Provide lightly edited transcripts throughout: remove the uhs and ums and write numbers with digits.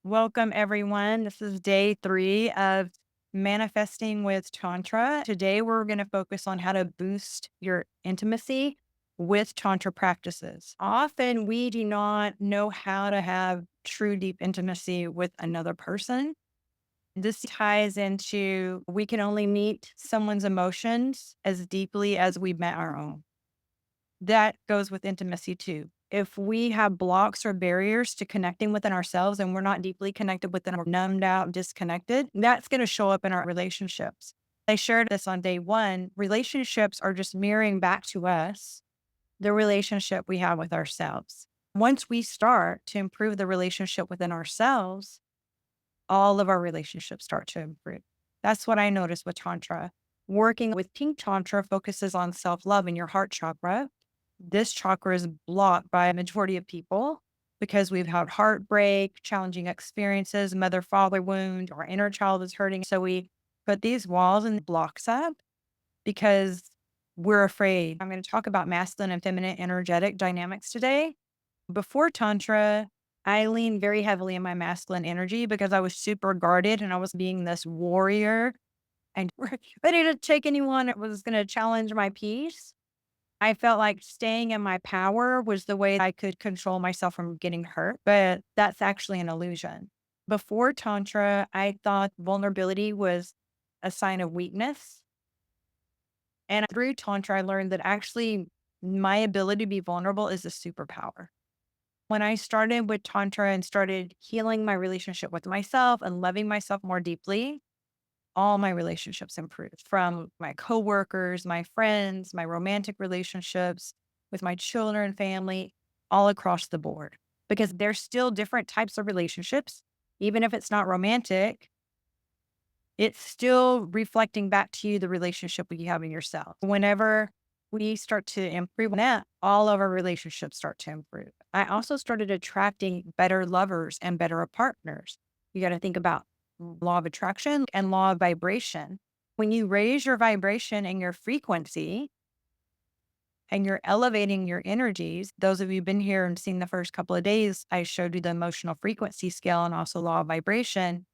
Welcome, everyone. This is day 3 of Manifesting with Tantra. Today, we're going to focus on how to boost your intimacy with Tantra practices. Often, we do not know how to have true deep intimacy with another person. This ties into we can only meet someone's emotions as deeply as we met our own. That goes with intimacy too. If we have blocks or barriers to connecting within ourselves and we're not deeply connected within, we're numbed out, disconnected, that's going to show up in our relationships. I shared this on day 1. Relationships are just mirroring back to us the relationship we have with ourselves. Once we start to improve the relationship within ourselves, all of our relationships start to improve. That's what I noticed with Tantra. Working with Pink Tantra focuses on self love in your heart chakra. This chakra is blocked by a majority of people because we've had heartbreak, challenging experiences, mother father wound, our inner child is hurting. So we put these walls and blocks up because we're afraid. I'm going to talk about masculine and feminine energetic dynamics today. Before Tantra, I leaned very heavily in my masculine energy because I was super guarded and I was being this warrior and ready to take anyone that was going to challenge my peace. I felt like staying in my power was the way I could control myself from getting hurt, but that's actually an illusion. Before Tantra, I thought vulnerability was a sign of weakness. And through Tantra, I learned that actually my ability to be vulnerable is a superpower. When I started with Tantra and started healing my relationship with myself and loving myself more deeply, all my relationships improved from my coworkers, my friends, my romantic relationships with my children, family, all across the board. Because there's still different types of relationships. Even if it's not romantic, it's still reflecting back to you the relationship you have in yourself. Whenever we start to improve on that, all of our relationships start to improve. I also started attracting better lovers and better partners. You got to think about law of attraction and law of vibration. When you raise your vibration and your frequency and you're elevating your energies, those of you who've been here and seen the first couple of days, I showed you the emotional frequency scale and also law of vibration.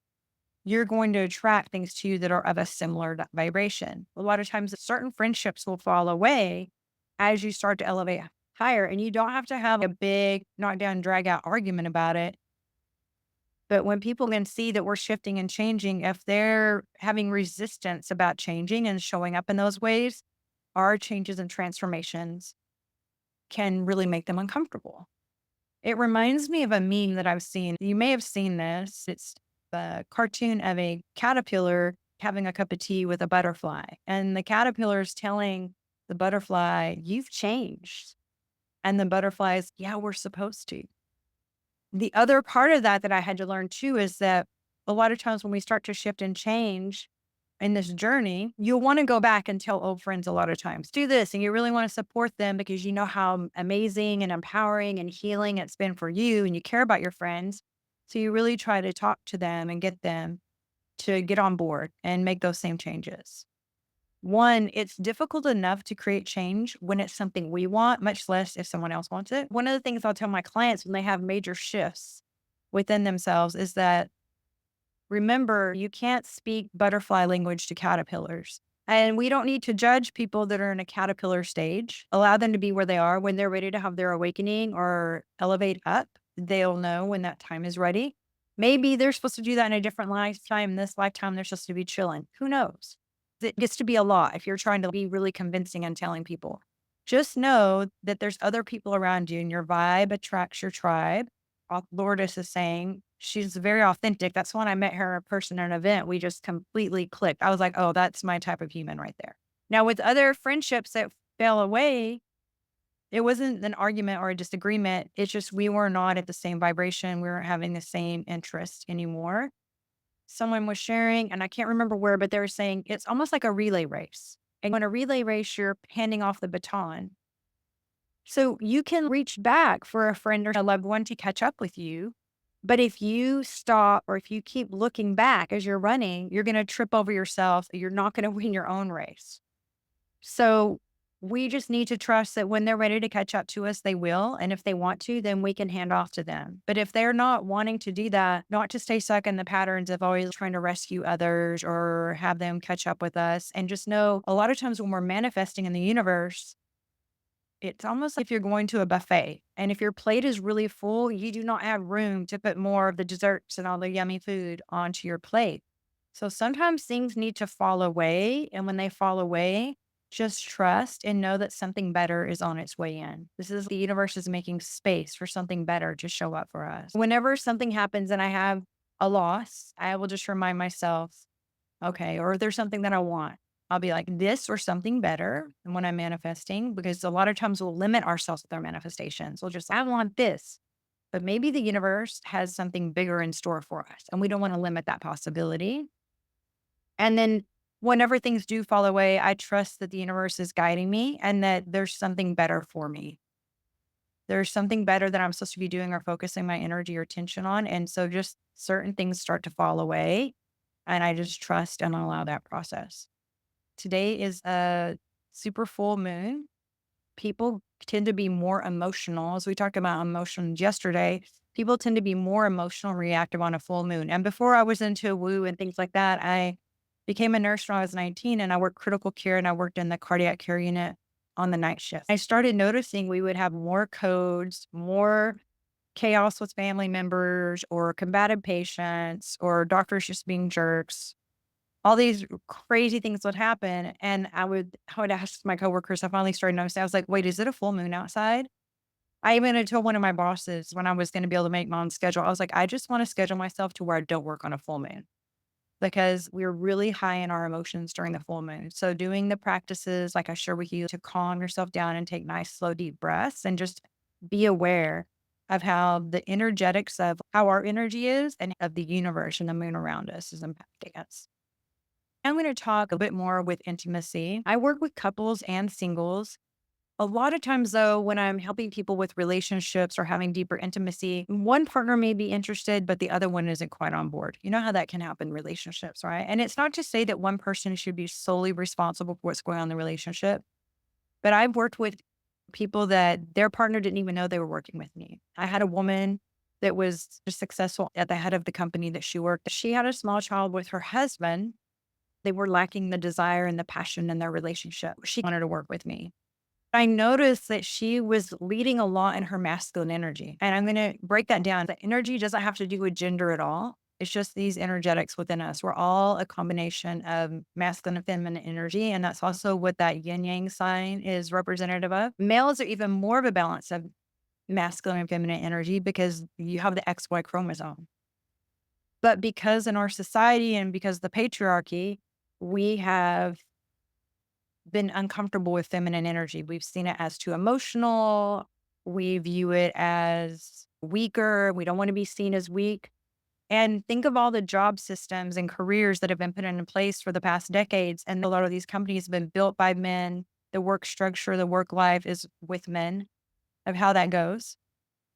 You're going to attract things to you that are of a similar vibration. A lot of times, certain friendships will fall away as you start to elevate higher, and you don't have to have a big knockdown, drag out argument about it. But when people can see that we're shifting and changing, if they're having resistance about changing and showing up in those ways, our changes and transformations can really make them uncomfortable. It reminds me of a meme that I've seen. You may have seen this. It's the cartoon of a caterpillar having a cup of tea with a butterfly. And the caterpillar is telling the butterfly, "You've changed." And the butterfly is, "Yeah, we're supposed to." The other part of that I had to learn too is that a lot of times when we start to shift and change in this journey, you'll want to go back and tell old friends a lot of times, do this. And you really want to support them because you know how amazing and empowering and healing it's been for you and you care about your friends. So you really try to talk to them and get them to get on board and make those same changes. One, it's difficult enough to create change when it's something we want, much less if someone else wants it. One of the things I'll tell my clients when they have major shifts within themselves is that remember, you can't speak butterfly language to caterpillars. And we don't need to judge people that are in a caterpillar stage. Allow them to be where they are. When they're ready to have their awakening or elevate up, they'll know when that time is ready. Maybe they're supposed to do that in a different lifetime. This lifetime, they're supposed to be chilling. Who knows? It gets to be a lot if you're trying to be really convincing and telling people. Just know that there's other people around you and your vibe attracts your tribe. Lourdes is saying she's very authentic. That's when I met her in person at an event. We just completely clicked. I was like, oh, that's my type of human right there. Now, with other friendships that fell away, it wasn't an argument or a disagreement. It's just we were not at the same vibration. We weren't having the same interest anymore. Someone was sharing, and I can't remember where, but they were saying it's almost like a relay race. And when a relay race, you're handing off the baton. So you can reach back for a friend or a loved one to catch up with you. But if you stop or if you keep looking back as you're running, you're going to trip over yourself. You're not going to win your own race. So We just need to trust that when they're ready to catch up to us, they will. And if they want to, then we can hand off to them. But if they're not wanting to do that, not to stay stuck in the patterns of always trying to rescue others or have them catch up with us. And just know a lot of times when we're manifesting in the universe, it's almost like if you're going to a buffet and if your plate is really full, you do not have room to put more of the desserts and all the yummy food onto your plate. So sometimes things need to fall away. And when they fall away, just trust and know that something better is on its way in. This is the universe is making space for something better to show up for us. Whenever something happens and I have a loss, I will just remind myself, okay, or if there's something that I want, I'll be like this or something better than when I'm manifesting, because a lot of times we'll limit ourselves with our manifestations. We'll just, I want this, but maybe the universe has something bigger in store for us and we don't want to limit that possibility. And then whenever things do fall away, I trust that the universe is guiding me and that there's something better for me. There's something better that I'm supposed to be doing or focusing my energy or attention on. And so just certain things start to fall away and I just trust and allow that process. Today is a super full moon. People tend to be more emotional. As we talked about emotions yesterday, people tend to be more emotional, reactive on a full moon. And before I was into woo and things like that, I became a nurse when I was 19 and I worked critical care and I worked in the cardiac care unit on the night shift. I started noticing we would have more codes, more chaos with family members or combative patients or doctors just being jerks. All these crazy things would happen, and I would ask my coworkers. I finally started noticing. I was like, "Wait, is it a full moon outside?" I even had told one of my bosses when I was gonna be able to make my own schedule, I was like, "I just wanna schedule myself to where I don't work on a full moon," because we're really high in our emotions during the full moon. So doing the practices like I share with you to calm yourself down and take nice, slow, deep breaths and just be aware of how the energetics of how our energy is and of the universe and the moon around us is impacting us. I'm going to talk a bit more with intimacy. I work with couples and singles. A lot of times, though, when I'm helping people with relationships or having deeper intimacy, one partner may be interested, but the other one isn't quite on board. You know how that can happen in relationships, right? And it's not to say that one person should be solely responsible for what's going on in the relationship, but I've worked with people that their partner didn't even know they were working with me. I had a woman that was just successful at the head of the company that she worked. She had a small child with her husband. They were lacking the desire and the passion in their relationship. She wanted to work with me. I noticed that she was leading a lot in her masculine energy. And I'm going to break that down. The energy doesn't have to do with gender at all. It's just these energetics within us. We're all a combination of masculine and feminine energy. And that's also what that yin yang sign is representative of. Males are even more of a balance of masculine and feminine energy because you have the XY chromosome. But because in our society and because of the patriarchy, we have been uncomfortable with feminine energy. We've seen it as too emotional. We view it as weaker. We don't want to be seen as weak. And think of all the job systems and careers that have been put into place for the past decades. And a lot of these companies have been built by men. The work structure, the work life is with men, of how that goes.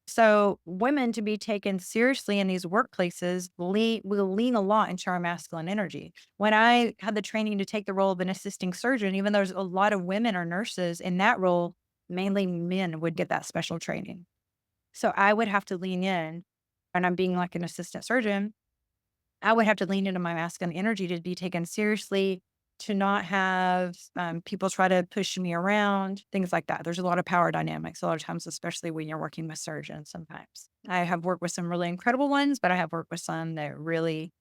So women to be taken seriously in these workplaces will lean a lot into our masculine energy. When I had the training to take the role of an assisting surgeon, even though there's a lot of women or nurses in that role, mainly men would get that special training. So I would have to lean in, and I'm being like an assistant surgeon. I would have to lean into my masculine energy to be taken seriously, to not have people try to push me around, things like that. There's a lot of power dynamics a lot of times, especially when you're working with surgeons sometimes. I have worked with some really incredible ones, but I have worked with some that really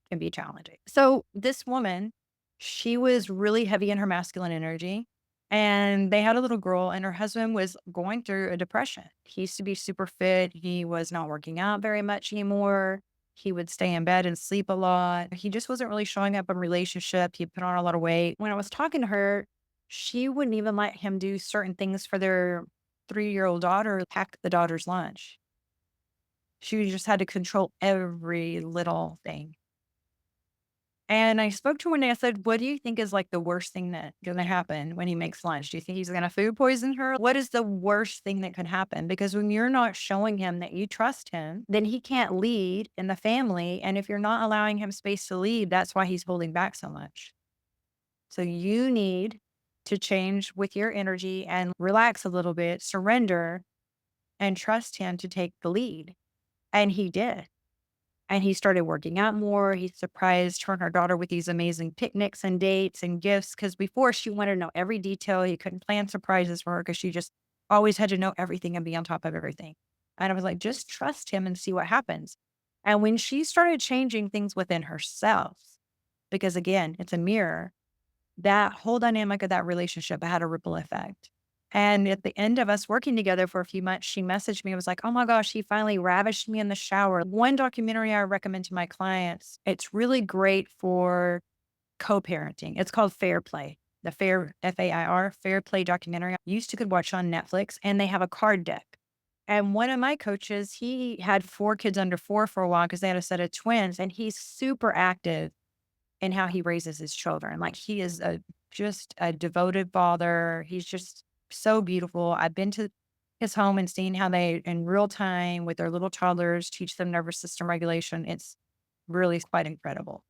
can be challenging. So this woman, she was really heavy in her masculine energy. And they had a little girl, and her husband was going through a depression. He used to be super fit. He was not working out very much anymore. He would stay in bed and sleep a lot. He just wasn't really showing up in relationship. He put on a lot of weight. When I was talking to her, she wouldn't even let him do certain things for their 3-year-old daughter, pack the daughter's lunch. She just had to control every little thing. And I spoke to her one day. I said, "What do you think is like the worst thing that gonna happen when he makes lunch? Do you think he's gonna food poison her? What is the worst thing that could happen? Because when you're not showing him that you trust him, then he can't lead in the family. And if you're not allowing him space to lead, that's why he's holding back so much. So you need to change with your energy and relax a little bit, surrender, and trust him to take the lead. And he did. And he started working out more. He surprised her and her daughter with these amazing picnics and dates and gifts. Because before she wanted to know every detail, he couldn't plan surprises for her because she just always had to know everything and be on top of everything. And I was like, just trust him and see what happens. And when she started changing things within herself, because again, it's a mirror, that whole dynamic of that relationship had a ripple effect. And at the end of us working together for a few months, she messaged me and was like, oh my gosh, he finally ravished me in the shower. One documentary I recommend to my clients, it's really great for co-parenting. It's called Fair Play. The Fair, Fair, Fair Play documentary. I used to could watch on Netflix, and they have a card deck. And one of my coaches, he had 4 kids under 4 for a while because they had a set of twins, and he's super active in how he raises his children. Like he is just a devoted father. He's just so beautiful. I've been to his home and seen how they, in real time with their little toddlers, teach them nervous system regulation. It's really quite incredible.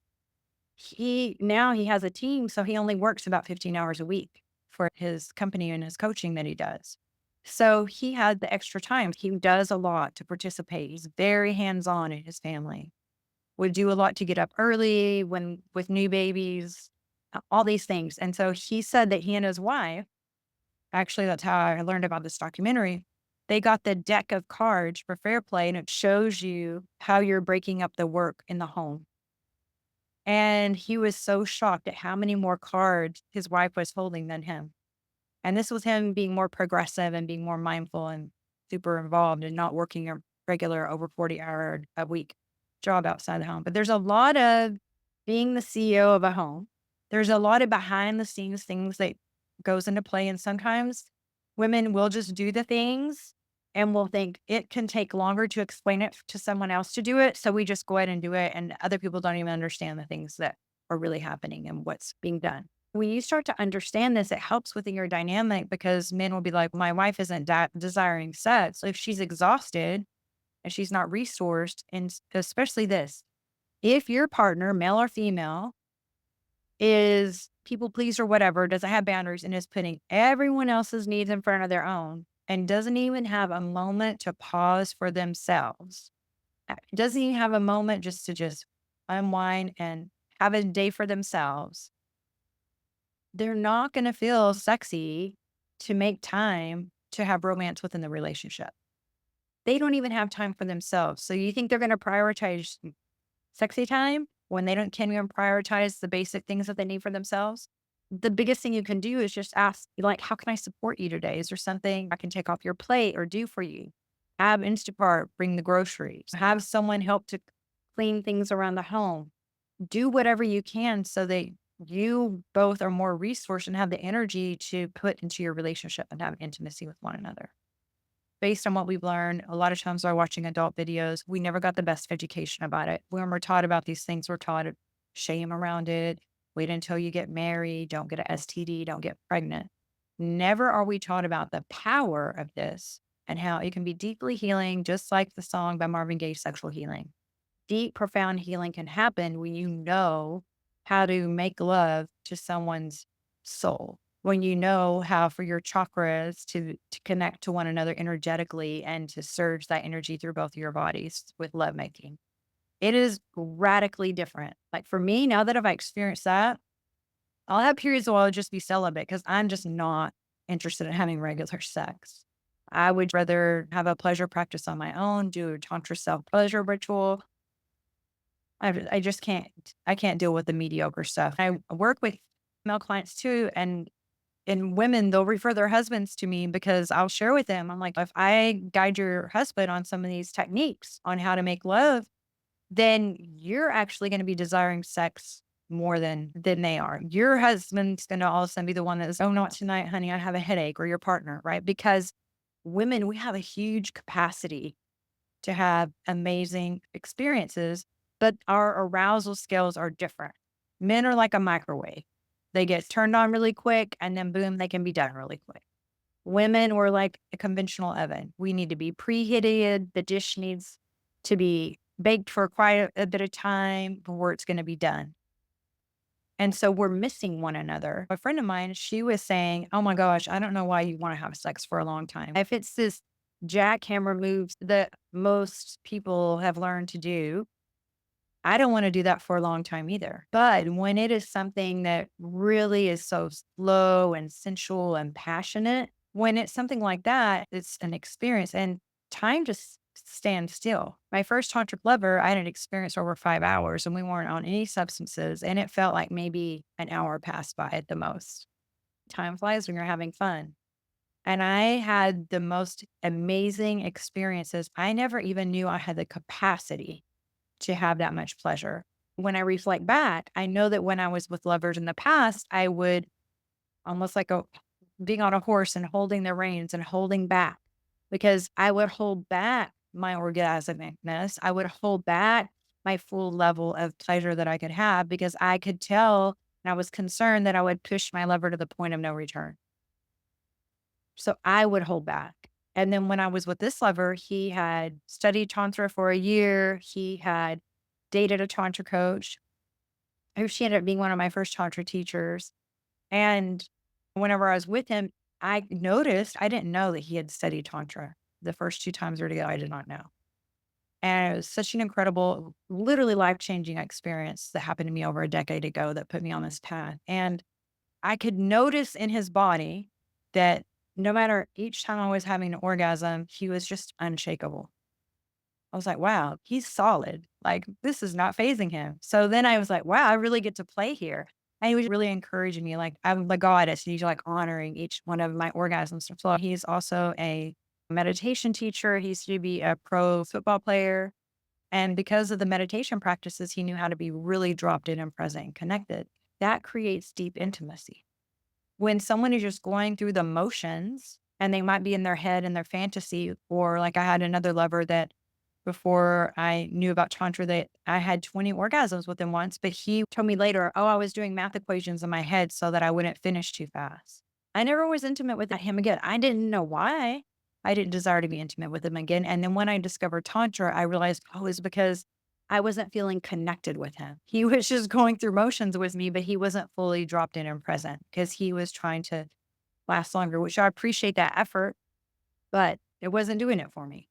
He has a team, so he only works about 15 hours a week for his company and his coaching that he does. So he had the extra time. He does a lot to participate. He's very hands-on in his family, would do a lot to get up early when with new babies, all these things. And so he said that he and his wife, actually, that's how I learned about this documentary. They got the deck of cards for Fair Play, and it shows you how you're breaking up the work in the home. And he was so shocked at how many more cards his wife was holding than him. And this was him being more progressive and being more mindful and super involved and not working a regular over 40-hour a week job outside the home. But there's a lot of being the CEO of a home. There's a lot of behind the scenes things that goes into play. And sometimes women will just do the things and will think it can take longer to explain it to someone else to do it. So we just go ahead and do it. And other people don't even understand the things that are really happening and what's being done. When you start to understand this, it helps within your dynamic because men will be like, my wife isn't desiring sex. If she's exhausted and she's not resourced, and especially this, if your partner, male or female, is people pleaser or whatever, doesn't have boundaries and is putting everyone else's needs in front of their own and doesn't even have a moment to pause for themselves, doesn't even have a moment just unwind and have a day for themselves, they're not going to feel sexy to make time to have romance within the relationship. They don't even have time for themselves. So you think they're going to prioritize sexy time when they can't even prioritize the basic things that they need for themselves? The biggest thing you can do is just ask, like, how can I support you today? Is there something I can take off your plate or do for you? Have Instacart bring the groceries. Have someone help to clean things around the home. Do whatever you can so that you both are more resourced and have the energy to put into your relationship and have intimacy with one another. Based on what we've learned, a lot of times while watching adult videos, we never got the best education about it. When we're taught about these things, we're taught shame around it. Wait until you get married. Don't get an STD. Don't get pregnant. Never are we taught about the power of this and how it can be deeply healing, just like the song by Marvin Gaye, Sexual Healing. Deep, profound healing can happen when you know how to make love to someone's soul, when you know how for your chakras to connect to one another energetically and to surge that energy through both of your bodies with lovemaking. It is radically different. Like for me, now that I've experienced that, I'll have periods where I'll just be celibate because I'm just not interested in having regular sex. I would rather have a pleasure practice on my own, do a tantra self pleasure ritual. I just can't. I can't deal with the mediocre stuff. I work with male clients too, and women, they'll refer their husbands to me because I'll share with them. I'm like, if I guide your husband on some of these techniques on how to make love, then you're actually going to be desiring sex more than they are. Your husband's going to all of a sudden be the one that's, oh, not tonight, honey, I have a headache, or your partner, right? Because women, we have a huge capacity to have amazing experiences, but our arousal scales are different. Men are like a microwave. They get turned on really quick and then boom, they can be done really quick. Women were like a conventional oven. We need to be preheated. The dish needs to be baked for quite a bit of time before it's going to be done. And so we're missing one another. A friend of mine, she was saying, oh my gosh, I don't know why you want to have sex for a long time. If it's this jackhammer moves that most people have learned to do, I don't want to do that for a long time either. But when it is something that really is so slow and sensual and passionate, when it's something like that, it's an experience and time just stands still. My first tantric lover, I had an experience for over 5 hours and we weren't on any substances. And it felt like maybe an hour passed by at the most. Time flies when you're having fun. And I had the most amazing experiences. I never even knew I had the capacity to have that much pleasure. When I reflect back, I know that when I was with lovers in the past, I would almost like being on a horse and holding the reins and holding back because I would hold back my orgasmicness. I would hold back my full level of pleasure that I could have because I could tell and I was concerned that I would push my lover to the point of no return. So I would hold back. And then when I was with this lover, he had studied Tantra for a year. He had dated a Tantra coach who she ended up being one of my first Tantra teachers. And whenever I was with him, I noticed I didn't know that he had studied Tantra. The first 2 times we were together, I did not know. And it was such an incredible, literally life changing experience that happened to me over a decade ago that put me on this path. And I could notice in his body that no matter each time I was having an orgasm, he was just unshakable. I was like, wow, he's solid. Like, this is not phasing him. So then I was like, wow, I really get to play here. And he was really encouraging me. Like, I'm the goddess. He's like honoring each one of my orgasms. So he's also a meditation teacher. He used to be a pro football player. And because of the meditation practices, he knew how to be really dropped in and present and connected. That creates deep intimacy. When someone is just going through the motions and they might be in their head and their fantasy, or like I had another lover that before I knew about Tantra that I had 20 orgasms with him once, but he told me later, oh, I was doing math equations in my head so that I wouldn't finish too fast. I never was intimate with him again. I didn't know why. I didn't desire to be intimate with him again. And then when I discovered Tantra, I realized, oh, it's because I wasn't feeling connected with him. He was just going through motions with me, but he wasn't fully dropped in and present because he was trying to last longer, which I appreciate that effort, but it wasn't doing it for me.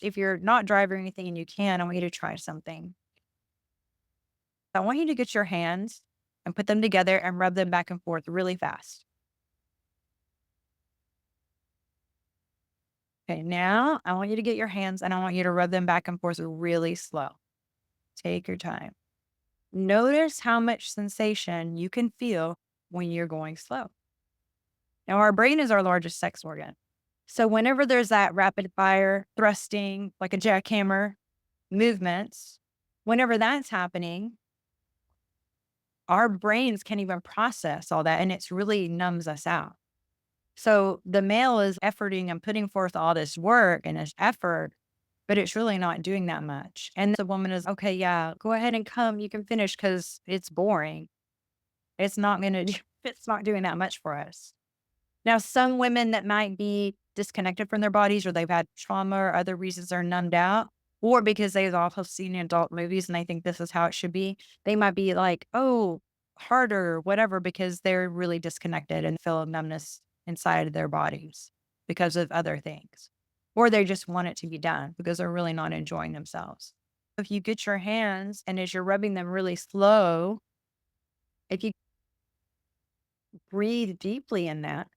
If you're not driving anything and you can, I want you to try something. I want you to get your hands and put them together and rub them back and forth really fast. Okay, now I want you to get your hands and I want you to rub them back and forth really slow. Take your time. Notice how much sensation you can feel when you're going slow. Now, our brain is our largest sex organ. So, whenever there's that rapid fire thrusting, like a jackhammer movements, whenever that's happening, our brains can't even process all that and it's really numbs us out. So, the male is efforting and putting forth all this work and this effort, but it's really not doing that much. And the woman is, okay, yeah, go ahead and come. You can finish because it's boring. It's not going to, it's not doing that much for us. Now, some women that might be disconnected from their bodies or they've had trauma or other reasons are numbed out, or because they've also seen adult movies and they think this is how it should be, they might be like, oh, harder, whatever, because they're really disconnected and feel a numbness inside of their bodies because of other things. Or they just want it to be done because they're really not enjoying themselves. If you get your hands and as you're rubbing them really slow, if you breathe deeply in that,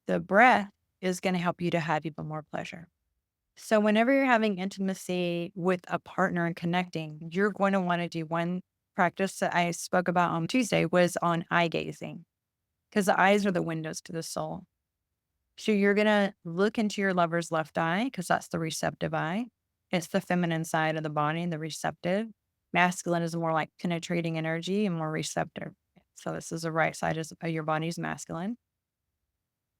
the breath is going to help you to have even more pleasure. So whenever you're having intimacy with a partner and connecting, you're going to want to do one practice that I spoke about on Tuesday was on eye gazing because the eyes are the windows to the soul. So you're going to look into your lover's left eye because that's the receptive eye. It's the feminine side of the body, the receptive. Masculine is more like penetrating energy and more receptive. So this is the right side of your body's masculine.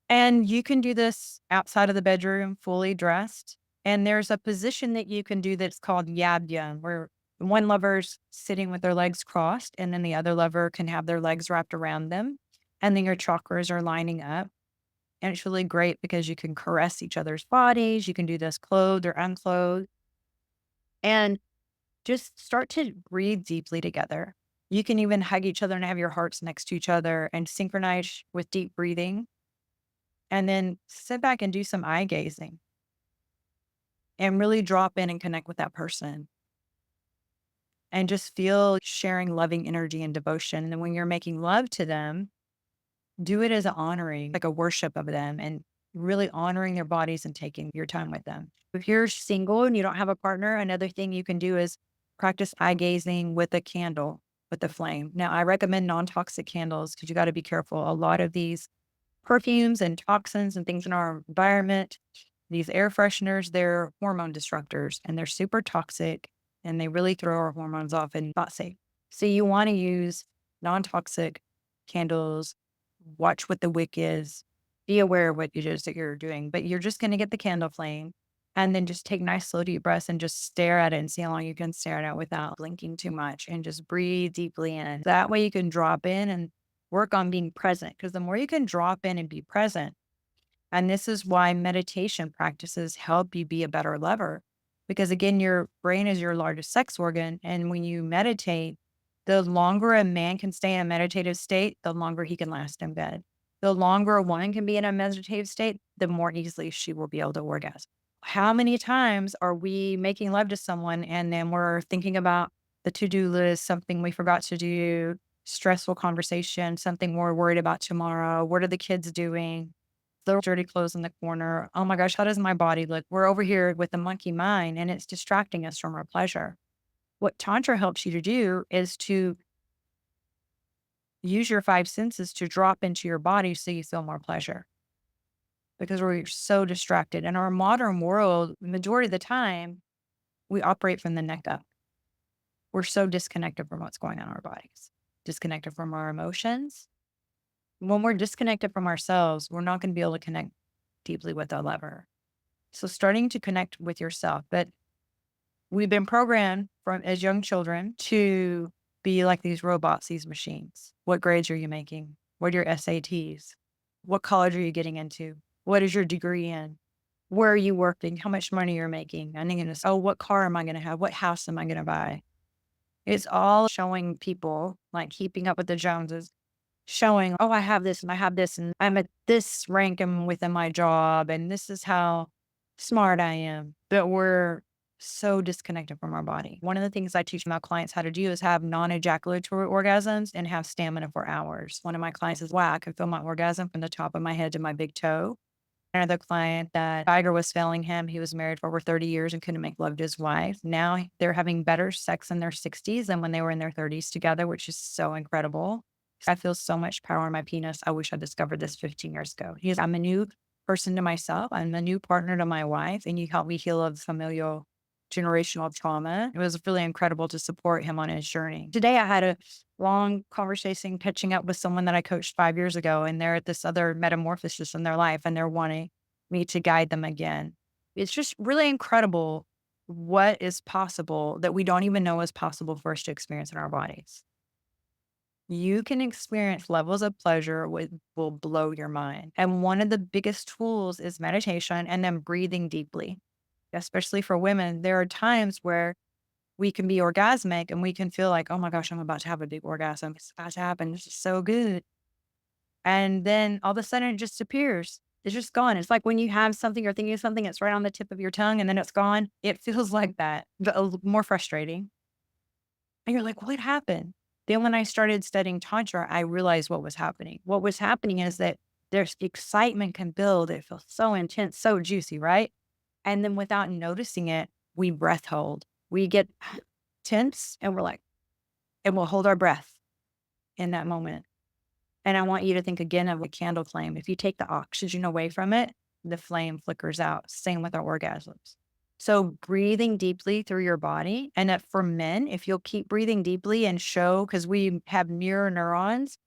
And you can do this outside of the bedroom, fully dressed. And there's a position that you can do that's called yabya, where one lover's sitting with their legs crossed, and then the other lover can have their legs wrapped around them. And then your chakras are lining up. And it's really great because you can caress each other's bodies. You can do this clothed or unclothed. And just start to breathe deeply together. You can even hug each other and have your hearts next to each other and synchronize with deep breathing. And then sit back and do some eye gazing and really drop in and connect with that person and just feel sharing loving energy and devotion. And then when you're making love to them, do it as a honoring, like a worship of them and really honoring their bodies and taking your time with them. If you're single and you don't have a partner, another thing you can do is practice eye gazing with a candle, with a flame. Now, I recommend non toxic candles because you got to be careful. A lot of these perfumes and toxins and things in our environment, these air fresheners, they're hormone disruptors and they're super toxic and they really throw our hormones off and not safe. So you want to use non toxic candles, watch what the wick is, be aware of what it is that you're doing, but you're just going to get the candle flame and then just take nice, slow, deep breaths and just stare at it and see how long you can stare at it without blinking too much and just breathe deeply in. That way you can drop in and work on being present because the more you can drop in and be present, and this is why meditation practices help you be a better lover. Because again, your brain is your largest sex organ. And when you meditate, the longer a man can stay in a meditative state, the longer he can last in bed. The longer a woman can be in a meditative state, the more easily she will be able to orgasm. How many times are we making love to someone and then we're thinking about the to do list, something we forgot to do, stressful conversation, something we're worried about tomorrow? What are the kids doing? The dirty clothes in the corner. Oh my gosh, how does my body look? We're over here with the monkey mind and it's distracting us from our pleasure. What Tantra helps you to do is to use your five senses to drop into your body so you feel more pleasure because we're so distracted. In our modern world, the majority of the time, we operate from the neck up. We're so disconnected from what's going on in our bodies, disconnected from our emotions. When we're disconnected from ourselves, we're not going to be able to connect deeply with our lover. So starting to connect with yourself. But we've been programmed from as young children to be like these robots, these machines. What grades are you making? What are your SATs? What college are you getting into? What is your degree in? Where are you working? How much money you're making? And then oh, what car am I going to have? What house am I going to buy? It's all showing people like keeping up with the Joneses, showing, oh, I have this and I have this and I'm at this rank and within my job and this is how smart I am. But we're so disconnected from our body. One of the things I teach my clients how to do is have non-ejaculatory orgasms and have stamina for hours. One of my clients says, wow, I can feel my orgasm from the top of my head to my big toe. Another client that Tiger was failing him. He was married for over 30 years and couldn't make love to his wife. Now they're having better sex in their 60s than when they were in their 30s together, which is so incredible. I feel so much power in my penis. I wish I discovered this 15 years ago. I'm a new person to myself. I'm a new partner to my wife, and you helped me heal of familial generational trauma. It was really incredible to support him on his journey. Today, I had a long conversation catching up with someone that I coached 5 years ago, and they're at this other metamorphosis in their life, and they're wanting me to guide them again. It's just really incredible what is possible that we don't even know is possible for us to experience in our bodies. You can experience levels of pleasure with will blow your mind. And one of the biggest tools is meditation and then breathing deeply. Especially for women, there are times where we can be orgasmic and we can feel like, oh my gosh, I'm about to have a big orgasm. It's about to happen. This is so good. And then all of a sudden it just appears. It's just gone. It's like when you have something, you're thinking of something, it's right on the tip of your tongue and then it's gone. It feels like that, but more frustrating. And you're like, what happened? Then when I started studying Tantra, I realized what was happening. What was happening is that there's excitement can build. It feels so intense, so juicy, right? And then without noticing it, we breath hold. We get tense and we're like, and we'll hold our breath in that moment. And I want you to think again of a candle flame. If you take the oxygen away from it, the flame flickers out. Same with our orgasms. So breathing deeply through your body. And that for men, if you'll keep breathing deeply and show, because we have mirror neurons,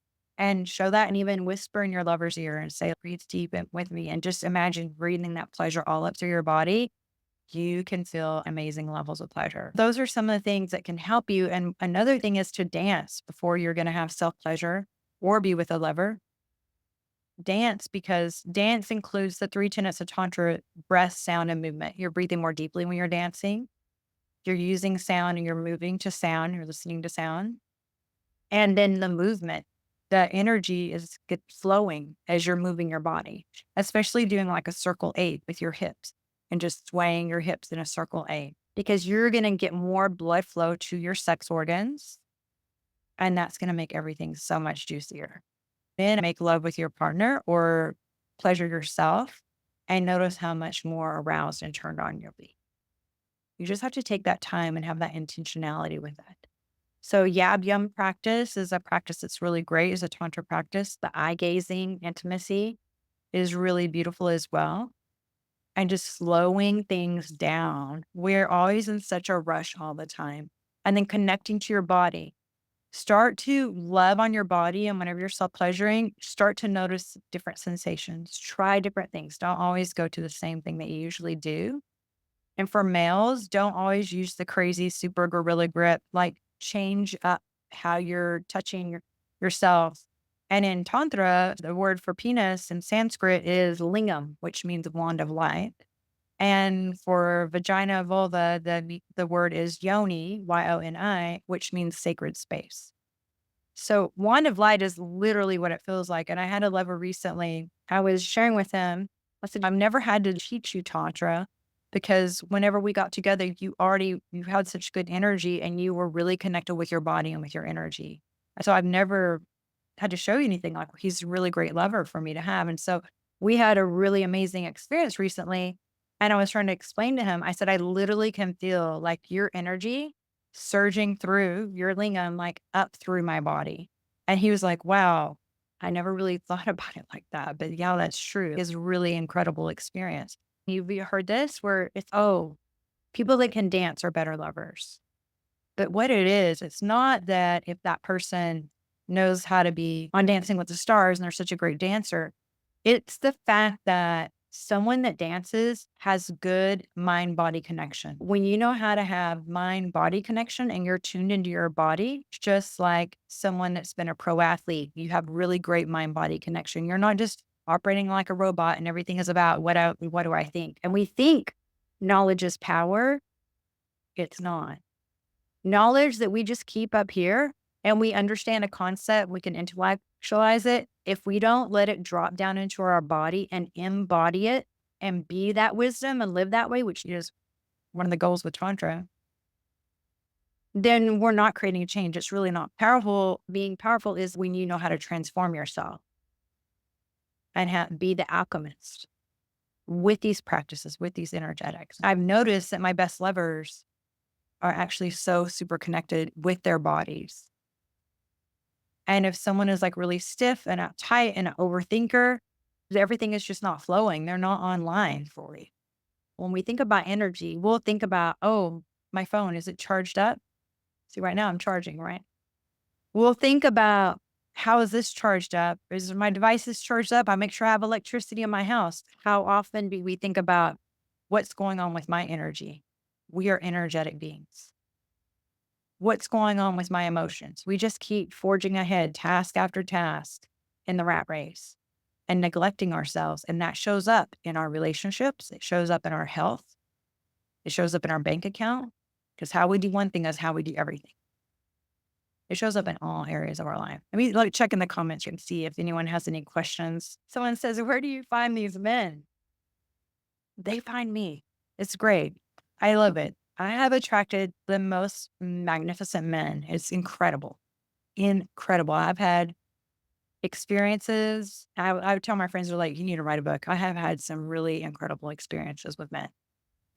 and show that and even whisper in your lover's ear and say, breathe deep and with me. And just imagine breathing that pleasure all up through your body. You can feel amazing levels of pleasure. Those are some of the things that can help you. And another thing is to dance before you're going to have self pleasure or be with a lover. Dance, because dance includes the three tenets of Tantra: breath, sound, and movement. You're breathing more deeply when you're dancing. You're using sound and you're moving to sound. You're listening to sound. And then the movement, the energy gets flowing as you're moving your body, especially doing like a circle 8 with your hips and just swaying your hips in a circle 8, because you're going to get more blood flow to your sex organs. And that's going to make everything so much juicier. Then make love with your partner or pleasure yourself and notice how much more aroused and turned on you'll be. You just have to take that time and have that intentionality with that. So Yab Yum practice is a practice that's really great, is a Tantra practice. The eye gazing intimacy is really beautiful as well. And just slowing things down. We're always in such a rush all the time. And then connecting to your body. Start to love on your body. And whenever you're self pleasuring, start to notice different sensations. Try different things. Don't always go to the same thing that you usually do. And for males, don't always use the crazy super gorilla grip. Like change up how you're touching yourself. And in Tantra, the word for penis in Sanskrit is lingam, which means wand of light. And for vagina, vulva, the word is yoni, yoni, which means sacred space. So wand of light is literally what it feels like. And I had a lover recently, I was sharing with him, I said, I've never had to teach you Tantra because whenever we got together, you had such good energy and you were really connected with your body and with your energy. So I've never had to show you anything. Like, he's a really great lover for me to have. And so we had a really amazing experience recently. And I was trying to explain to him, I said, I literally can feel like your energy surging through your lingam, like up through my body. And he was like, wow, I never really thought about it like that. But yeah, that's true. It's a really incredible experience. You've heard this where it's, oh, people that can dance are better lovers. But what it is, it's not that if that person knows how to be on Dancing with the Stars and they're such a great dancer, it's the fact that someone that dances has good mind body connection. When you know how to have mind body connection and you're tuned into your body, just like someone that's been a pro athlete, you have really great mind body connection. You're not just operating like a robot and everything is about what do I think? And we think knowledge is power. It's not. Knowledge that we just keep up here and we understand a concept, we can intellectualize it. If we don't let it drop down into our body and embody it and be that wisdom and live that way, which is one of the goals with Tantra, then we're not creating a change. It's really not powerful. Being powerful is when you know how to transform yourself and be the alchemist with these practices, with these energetics. I've noticed that my best lovers are actually so super connected with their bodies. And if someone is like really stiff and uptight and an overthinker, everything is just not flowing. They're not online fully. When we think about energy, we'll think about, oh, my phone, is it charged up? See, right now I'm charging, right? We'll think about, how is this charged up? Is my devices charged up? I make sure I have electricity in my house. How often do we think about what's going on with my energy? We are energetic beings. What's going on with my emotions? We just keep forging ahead, task after task in the rat race and neglecting ourselves. And that shows up in our relationships. It shows up in our health. It shows up in our bank account, because how we do one thing is how we do everything. It shows up in all areas of our life. I mean, like, check in the comments and see if anyone has any questions. Someone says, where do you find these men? They find me. It's great. I love it. I have attracted the most magnificent men. It's incredible. Incredible. I've had experiences. I would tell my friends, they're like, you need to write a book. I have had some really incredible experiences with men.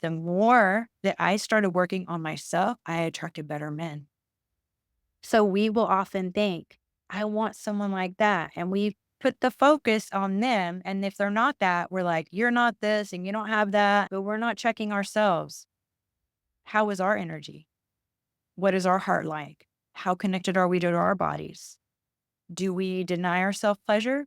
The more that I started working on myself, I attracted better men. So we will often think, I want someone like that. And we put the focus on them. And if they're not that, we're like, you're not this and you don't have that. But we're not checking ourselves. How is our energy? What is our heart like? How connected are we to our bodies? Do we deny ourselves pleasure?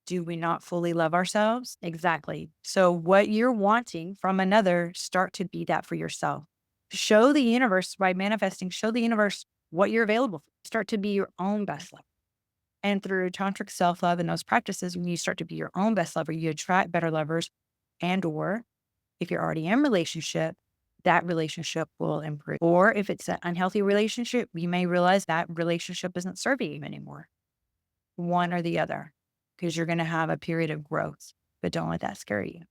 Do we not fully love ourselves? Exactly. So what you're wanting from another, start to be that for yourself. Show the universe by manifesting, show the universe what you're available for. Start to be your own best lover. And through tantric self-love and those practices, when you start to be your own best lover, you attract better lovers. And or if you're already in a relationship, that relationship will improve. Or if it's an unhealthy relationship, you may realize that relationship isn't serving you anymore, one or the other, because you're going to have a period of growth, but don't let that scare you.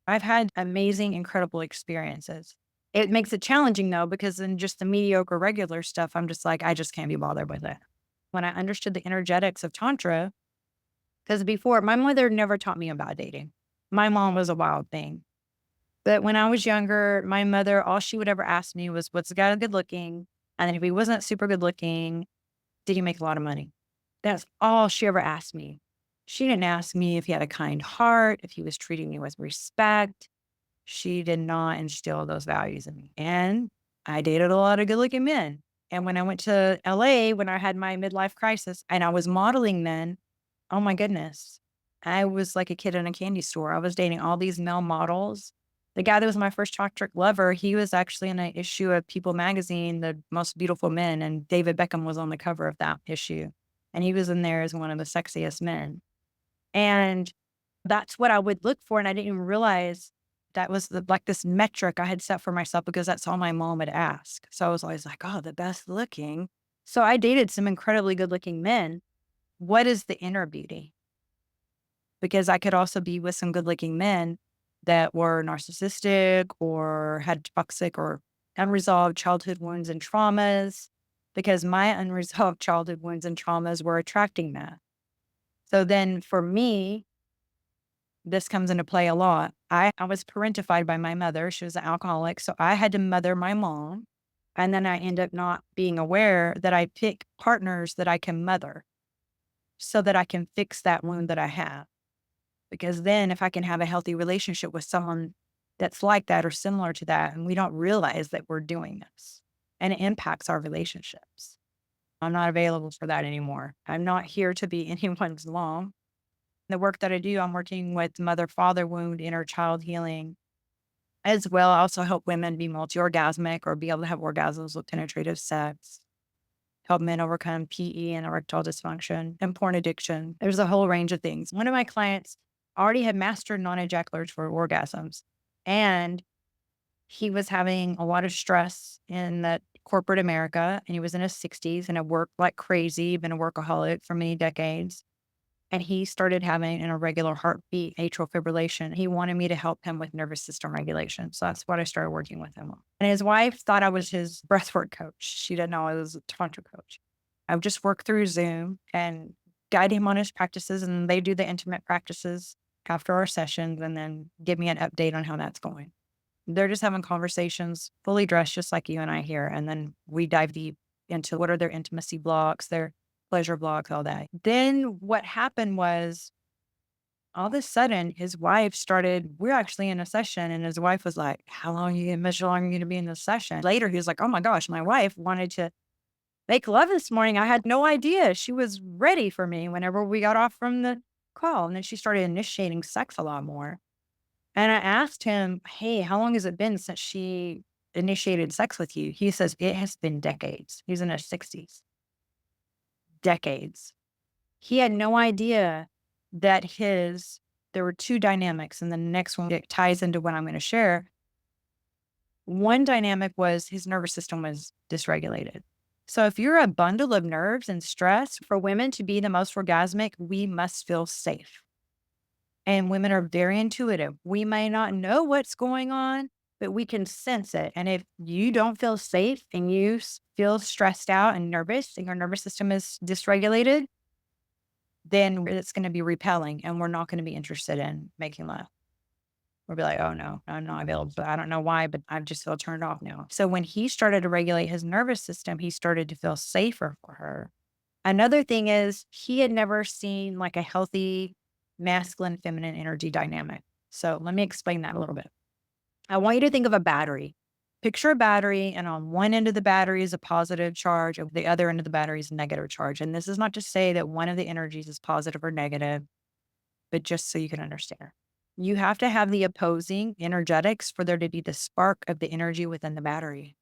I've had amazing, incredible experiences. It makes it challenging though, because in just the mediocre, regular stuff, I'm just like, I just can't be bothered with it. When I understood the energetics of Tantra, because before my mother never taught me about dating. My mom was a wild thing. But when I was younger, my mother, all she would ever ask me was, what's the guy good looking? And then if he wasn't super good looking, did he make a lot of money? That's all she ever asked me. She didn't ask me if he had a kind heart, if he was treating me with respect. She did not instill those values in me. And I dated a lot of good looking men. And when I went to LA, when I had my midlife crisis and I was modeling then, oh my goodness, I was like a kid in a candy store. I was dating all these male models. The guy that was my first tantric lover, he was actually in an issue of People magazine, The Most Beautiful Men, and David Beckham was on the cover of that issue. And he was in there as one of the sexiest men. And that's what I would look for. And I didn't even realize that was like this metric I had set for myself because that's all my mom would ask. So I was always like, oh, the best looking. So I dated some incredibly good looking men. What is the inner beauty? Because I could also be with some good looking men that were narcissistic or had toxic or unresolved childhood wounds and traumas, because my unresolved childhood wounds and traumas were attracting that. So then for me, this comes into play a lot. I was parentified by my mother. She was an alcoholic. So I had to mother my mom. And then I end up not being aware that I pick partners that I can mother so that I can fix that wound that I have. Because then if I can have a healthy relationship with someone that's like that or similar to that, and we don't realize that we're doing this and it impacts our relationships. I'm not available for that anymore. I'm not here to be anyone's mom. The work that I do, I'm working with mother-father wound, inner child healing as well. I also help women be multi-orgasmic or be able to have orgasms with penetrative sex, help men overcome PE and erectile dysfunction and porn addiction. There's a whole range of things. One of my clients already had mastered non-ejaculatory orgasms, and he was having a lot of stress in that corporate America, and he was in his 60s and had worked like crazy, been a workaholic for many decades. And he started having an irregular heartbeat, atrial fibrillation. He wanted me to help him with nervous system regulation. So that's what I started working with him on. And his wife thought I was his breathwork coach. She didn't know I was a tantra coach. I would just work through Zoom and guide him on his practices. And they do the intimate practices after our sessions and then give me an update on how that's going. They're just having conversations, fully dressed, just like you and I here. And then we dive deep into what are their intimacy blocks, their pleasure blocks, all that. Then what happened was all of a sudden his wife started, we're actually in a session, and his wife was like, how long are you going to be in this session? Later, he was like, oh my gosh, my wife wanted to make love this morning. I had no idea. She was ready for me whenever we got off from the call. And then she started initiating sex a lot more. And I asked him, hey, how long has it been since she initiated sex with you? He says, it has been decades. He's in his 60s. Decades. He had no idea that there were two dynamics. And the next one that ties into what I'm going to share. One dynamic was his nervous system was dysregulated. So if you're a bundle of nerves and stress, for women to be the most orgasmic, we must feel safe. And women are very intuitive. We may not know what's going on, but we can sense it. And if you don't feel safe and you feel stressed out and nervous and your nervous system is dysregulated, then it's going to be repelling and we're not going to be interested in making love. We'll be like, oh no, I'm not available. But I don't know why, but I just feel turned off now. So when he started to regulate his nervous system, he started to feel safer for her. Another thing is he had never seen like a healthy masculine, feminine energy dynamic. So let me explain that a little bit. I want you to think of a battery. Picture a battery, and on one end of the battery is a positive charge, and the other end of the battery is a negative charge. And this is not to say that one of the energies is positive or negative, but just so you can understand. You have to have the opposing energetics for there to be the spark of the energy within the battery.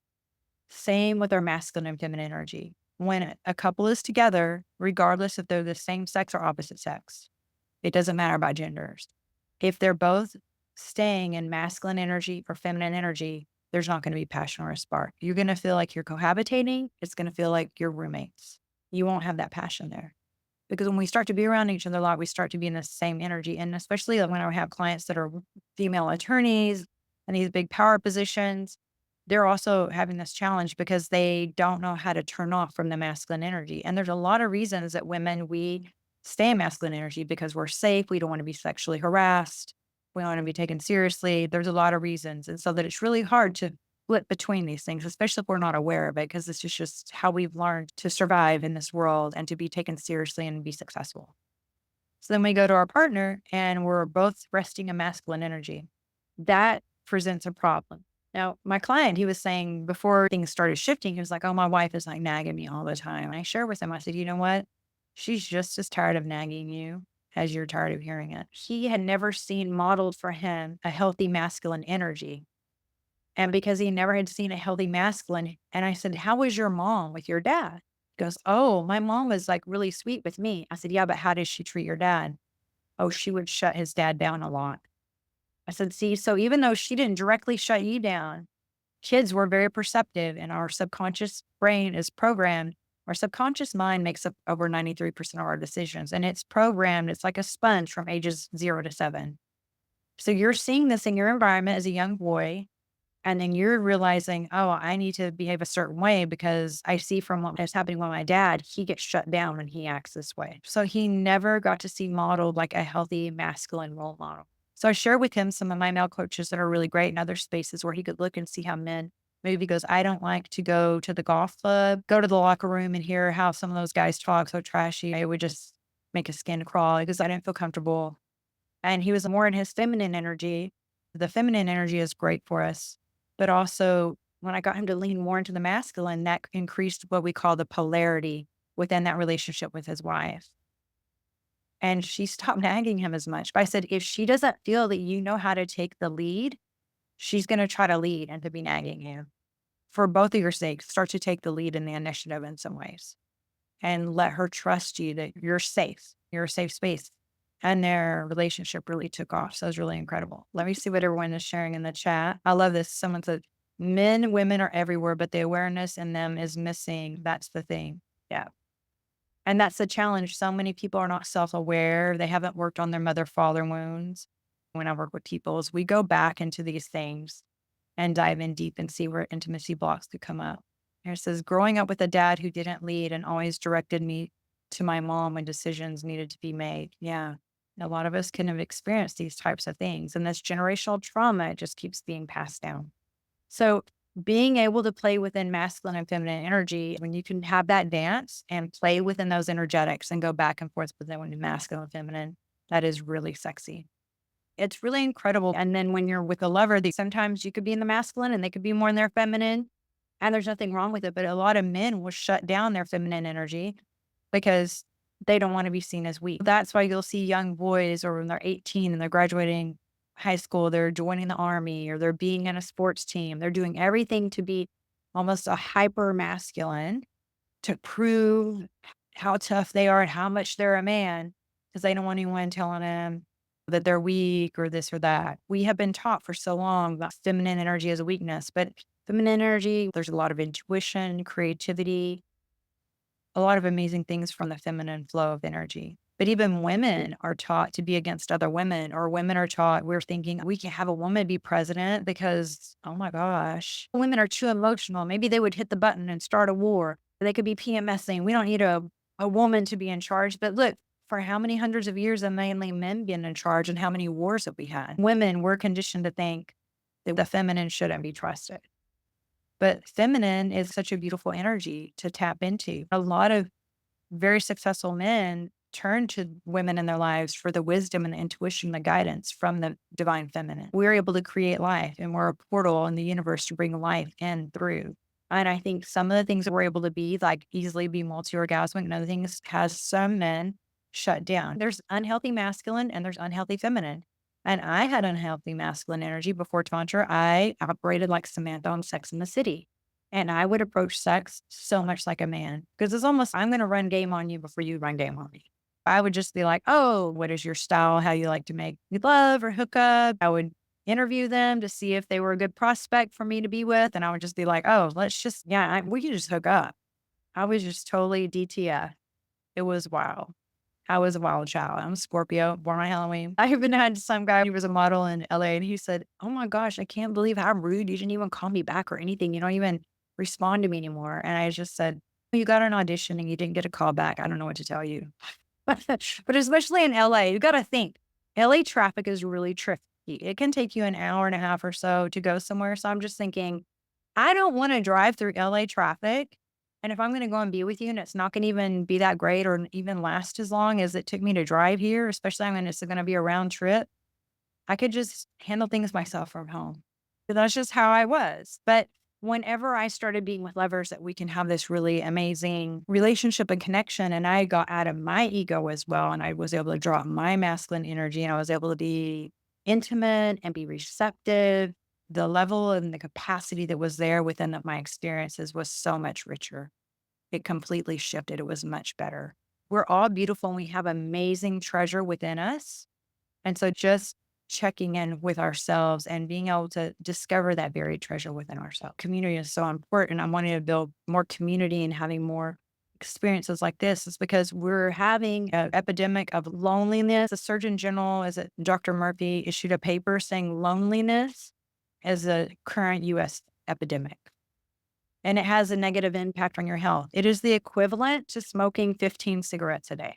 Same with our masculine and feminine energy. When a couple is together, regardless if they're the same sex or opposite sex, it doesn't matter about genders. If they're both staying in masculine energy or feminine energy, there's not going to be passion or a spark. You're going to feel like you're cohabitating. It's going to feel like you're roommates. You won't have that passion there. Because when we start to be around each other a lot, we start to be in the same energy. And especially like when I have clients that are female attorneys and these big power positions, they're also having this challenge because they don't know how to turn off from the masculine energy. And there's a lot of reasons that women, we stay in masculine energy because we're safe. We don't want to be sexually harassed. We don't want to be taken seriously. There's a lot of reasons. And so that it's really hard to flip between these things, especially if we're not aware of it, because it's just how we've learned to survive in this world and to be taken seriously and be successful. So then we go to our partner and we're both resting in masculine energy. That presents a problem. Now, my client, he was saying before things started shifting, he was like, oh, my wife is like nagging me all the time. And I share with him, I said, you know what? She's just as tired of nagging you as you're tired of hearing it. He had never seen modeled for him a healthy masculine energy. And because he never had seen a healthy masculine, and I said, how was your mom with your dad? He goes, oh, my mom was like really sweet with me. I said, yeah, but how did she treat your dad? Oh, she would shut his dad down a lot. I said, see, so even though she didn't directly shut you down, kids were very perceptive and our subconscious brain is programmed. Our subconscious mind makes up over 93% of our decisions and it's programmed. It's like a sponge from ages 0 to 7. So you're seeing this in your environment as a young boy. And then you're realizing, oh, I need to behave a certain way because I see from what is happening with my dad, he gets shut down when he acts this way. So he never got to see modeled like a healthy masculine role model. So I share with him some of my male coaches that are really great in other spaces where he could look and see how men, maybe he goes, I don't like to go to the golf club, go to the locker room and hear how some of those guys talk so trashy. It would just make his skin crawl because I didn't feel comfortable. And he was more in his feminine energy. The feminine energy is great for us. But also, when I got him to lean more into the masculine, that increased what we call the polarity within that relationship with his wife. And she stopped nagging him as much. But I said, if she doesn't feel that you know how to take the lead, she's going to try to lead and to be nagging you. For both of your sakes, start to take the lead in the initiative in some ways and let her trust you that you're safe. You're a safe space. And their relationship really took off. So it was really incredible. Let me see what everyone is sharing in the chat. I love this. Someone said, men, women are everywhere, but the awareness in them is missing. That's the thing. Yeah. And that's the challenge. So many people are not self-aware. They haven't worked on their mother-father wounds. When I work with people, is we go back into these things and dive in deep and see where intimacy blocks could come up. Here it says, growing up with a dad who didn't lead and always directed me to my mom when decisions needed to be made. Yeah. A lot of us can have experienced these types of things. And this generational trauma just keeps being passed down. So being able to play within masculine and feminine energy, when you can have that dance and play within those energetics and go back and forth within masculine and feminine, that is really sexy. It's really incredible. And then when you're with a lover, sometimes you could be in the masculine and they could be more in their feminine. And there's nothing wrong with it. But a lot of men will shut down their feminine energy because they don't want to be seen as weak. That's why you'll see young boys, or when they're 18 and they're graduating high school, they're joining the army or they're being in a sports team. They're doing everything to be almost a hyper masculine to prove how tough they are and how much they're a man because they don't want anyone telling them that they're weak or this or that. We have been taught for so long that feminine energy is a weakness, but feminine energy, there's a lot of intuition, creativity, a lot of amazing things from the feminine flow of energy. But even women are taught to be against other women, or women are taught, we're thinking we can have a woman be president because, oh my gosh, women are too emotional. Maybe they would hit the button and start a war. They could be PMSing. We don't need a woman to be in charge. But look, for how many hundreds of years have mainly men been in charge and how many wars have we had? Women were conditioned to think that the feminine shouldn't be trusted. But feminine is such a beautiful energy to tap into. A lot of very successful men turn to women in their lives for the wisdom and the intuition, the guidance from the divine feminine. We're able to create life and we're a portal in the universe to bring life in through. And I think some of the things that we're able to be, like easily be multi-orgasmic and other things, has some men shut down. There's unhealthy masculine and there's unhealthy feminine. And I had unhealthy masculine energy before Tantra. I operated like Samantha on Sex in the City. And I would approach sex so much like a man because it's almost, I'm going to run game on you before you run game on me. I would just be like, oh, what is your style? How you like to make love or hook up? I would interview them to see if they were a good prospect for me to be with. And I would just be like, oh, we can just hook up. I was just totally DTF. It was wild. I was a wild child. I'm a Scorpio, born on Halloween. I even had some guy who was a model in LA and he said, oh my gosh, I can't believe how rude. You didn't even call me back or anything. You don't even respond to me anymore. And I just said, you got an audition and you didn't get a call back. I don't know what to tell you. But especially in LA, you got to think LA traffic is really tricky. It can take you an hour and a half or so to go somewhere. So I'm just thinking, I don't want to drive through LA traffic. And if I'm going to go and be with you and it's not going to even be that great or even last as long as it took me to drive here, especially when it's going to be a round trip, I could just handle things myself from home. But that's just how I was. But whenever I started being with lovers, that we can have this really amazing relationship and connection, and I got out of my ego as well, and I was able to drop my masculine energy, and I was able to be intimate and be receptive. The level and the capacity that was there within my experiences was so much richer. It completely shifted. It was much better. We're all beautiful and we have amazing treasure within us. And so just checking in with ourselves and being able to discover that buried treasure within ourselves. Community is so important. I'm wanting to build more community and having more experiences like this is because we're having an epidemic of loneliness. The Surgeon General, is it Dr. Murphy, issued a paper saying loneliness is a current US epidemic. And it has a negative impact on your health. It is the equivalent to smoking 15 cigarettes a day.